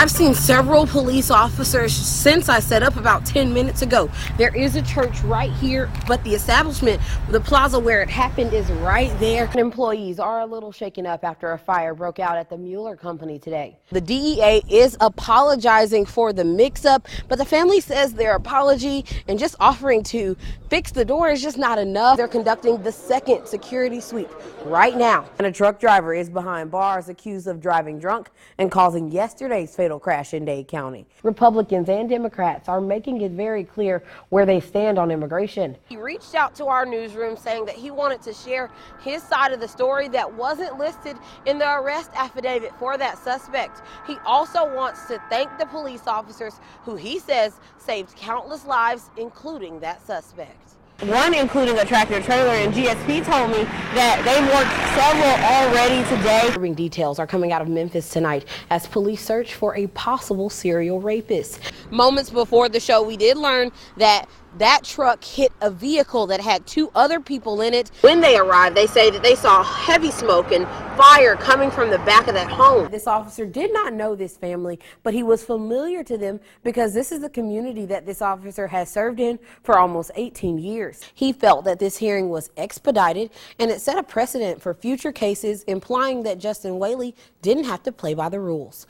I've seen several police officers since I set up about 10 minutes ago. There is a church right here, but the establishment, the plaza where it happened, is right there. Employees are a little shaken up after a fire broke out at the Mueller Company today. The DEA is apologizing for the mix-up, but the family says their apology and just offering to fix the door is just not enough. They're conducting the second security sweep right now. And a truck driver is behind bars accused of driving drunk and causing yesterday's fatal crash in Dade County. Republicans and Democrats are making it very clear where they stand on immigration. He reached out to our newsroom saying that he wanted to share his side of the story that wasn't listed in the arrest affidavit for that suspect. He also wants to thank the police officers who he says saved countless lives, including that suspect. One including a tractor trailer, and GSP told me that they've worked several already today. Details are coming out of Memphis tonight as police search for a possible serial rapist. Moments before the show, we did learn that that truck hit a vehicle that had two other people in it. When they arrived, they say that they saw heavy smoke and fire coming from the back of that home. This officer did not know this family, but he was familiar to them because this is the community that this officer has served in for almost 18 years. He felt that this hearing was expedited and it set a precedent for future cases, implying that Justin Whaley didn't have to play by the rules.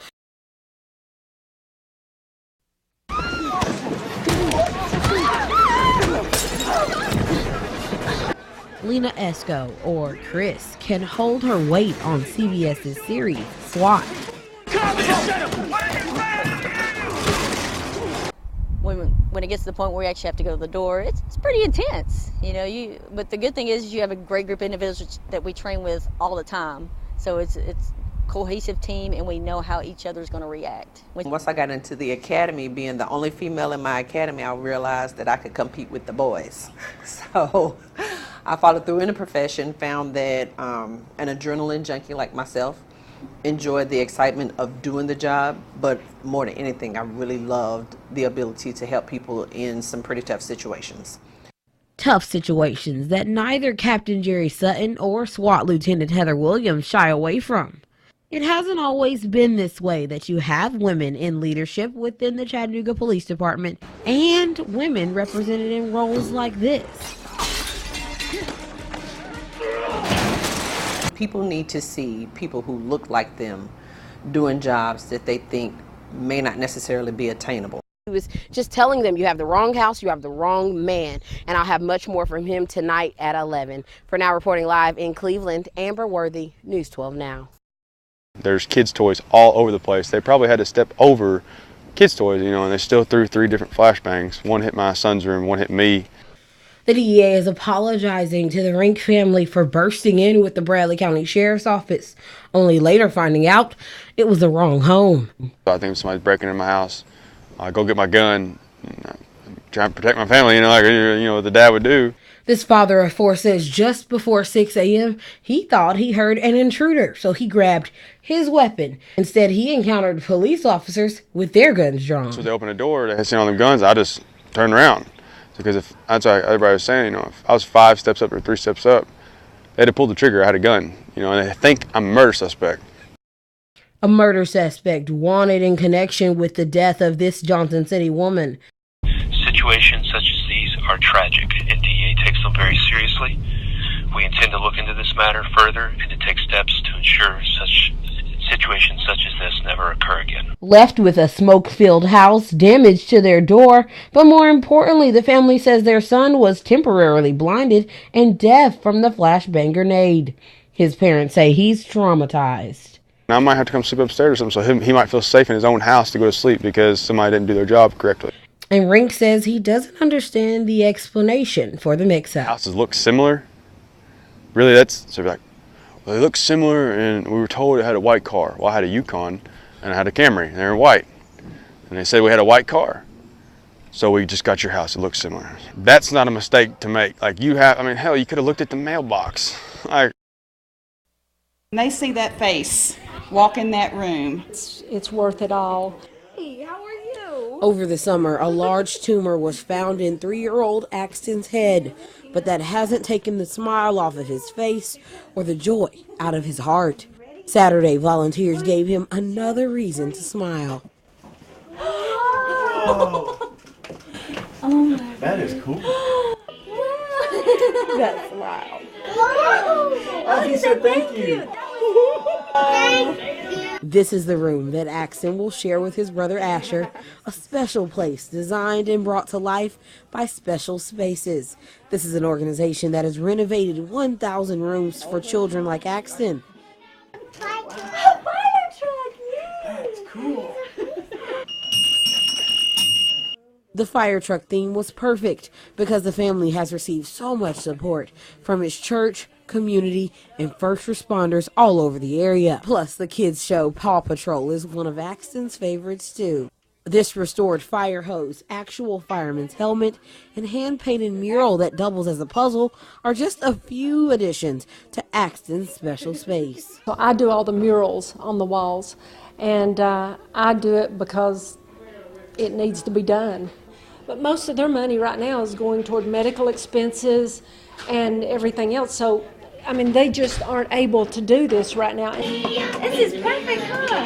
Lena Esco, or Chris, can hold her weight on CBS's series SWAT. When it gets to the point where you actually have to go to the door, it's pretty intense, you know. But the good thing is you have a great group of individuals that we train with all the time, so it's a cohesive team, and we know how each other's going to react. Once I got into the academy, being the only female in my academy, I realized that I could compete with the boys. So I followed through in the profession, found that an adrenaline junkie like myself enjoyed the excitement of doing the job, but more than anything, I really loved the ability to help people in some pretty tough situations. Tough situations that neither Captain Jerry Sutton or SWAT Lieutenant Heather Williams shy away from. It hasn't always been this way, that you have women in leadership within the Chattanooga Police Department and women represented in roles like this. People need to see people who look like them doing jobs that they think may not necessarily be attainable. He was just telling them, you have the wrong house, you have the wrong man. And I'll have much more from him tonight at 11. For now, reporting live in Cleveland, Amber Worthy, News 12 Now. There's kids' toys all over the place. They probably had to step over kids' toys, you know, and they still threw 3 different flashbangs. One hit my son's room, one hit me. The DEA is apologizing to the Rink family for bursting in with the Bradley County Sheriff's Office, only later finding out it was the wrong home. I think somebody's breaking in my house. I go get my gun, try to protect my family, you know, like what the dad would do. This father of 4 says just before 6 a.m., he thought he heard an intruder, so he grabbed his weapon. Instead, he encountered police officers with their guns drawn. So they opened the door, they had seen all them guns, I just turned around. Because if that's what everybody was saying, if I was 5 steps up or 3 steps up, they had to pull the trigger. I had a gun, and they think I'm a murder suspect. A murder suspect wanted in connection with the death of this Johnson City woman. Situations such as these are tragic, and DEA takes them very seriously. We intend to look into this matter further and to take steps to ensure such situations such as this never occur again. Left with a smoke-filled house, damage to their door, but more importantly, the family says their son was temporarily blinded and deaf from the flashbang grenade. His parents say he's traumatized. I might have to come sleep upstairs or something, so he might feel safe in his own house to go to sleep because somebody didn't do their job correctly. And Rink says he doesn't understand the explanation for the mix-up. Houses look similar. Really, so like, well, they look similar, and we were told it had a white car. Well, I had a Yukon, and I had a Camry, and they were white. And they said we had a white car. So we just got your house, it looks similar. That's not a mistake to make. Like hell, you could have looked at the mailbox. When they see that face walk in that room, it's worth it all. Hey, how are you? Over the summer, a large tumor was found in 3-year-old Axton's head, but that hasn't taken the smile off of his face or the joy out of his heart. Saturday, volunteers gave him another reason to smile. That is cool. That's wild. Oh, he said thank you. This is the room that Axton will share with his brother Asher, a special place designed and brought to life by Special Spaces. This is an organization that has renovated 1,000 rooms for children like Axton. That's cool. The fire truck theme was perfect because the family has received so much support from its church, community, and first responders all over the area. Plus, the kids' show Paw Patrol is one of Axton's favorites too. This restored fire hose, actual fireman's helmet, and hand-painted mural that doubles as a puzzle are just a few additions to Axton's special space. So I do all the murals on the walls, and I do it because it needs to be done. But most of their money right now is going toward medical expenses and everything else. So, I mean, they just aren't able to do this right now. This is perfect, huh?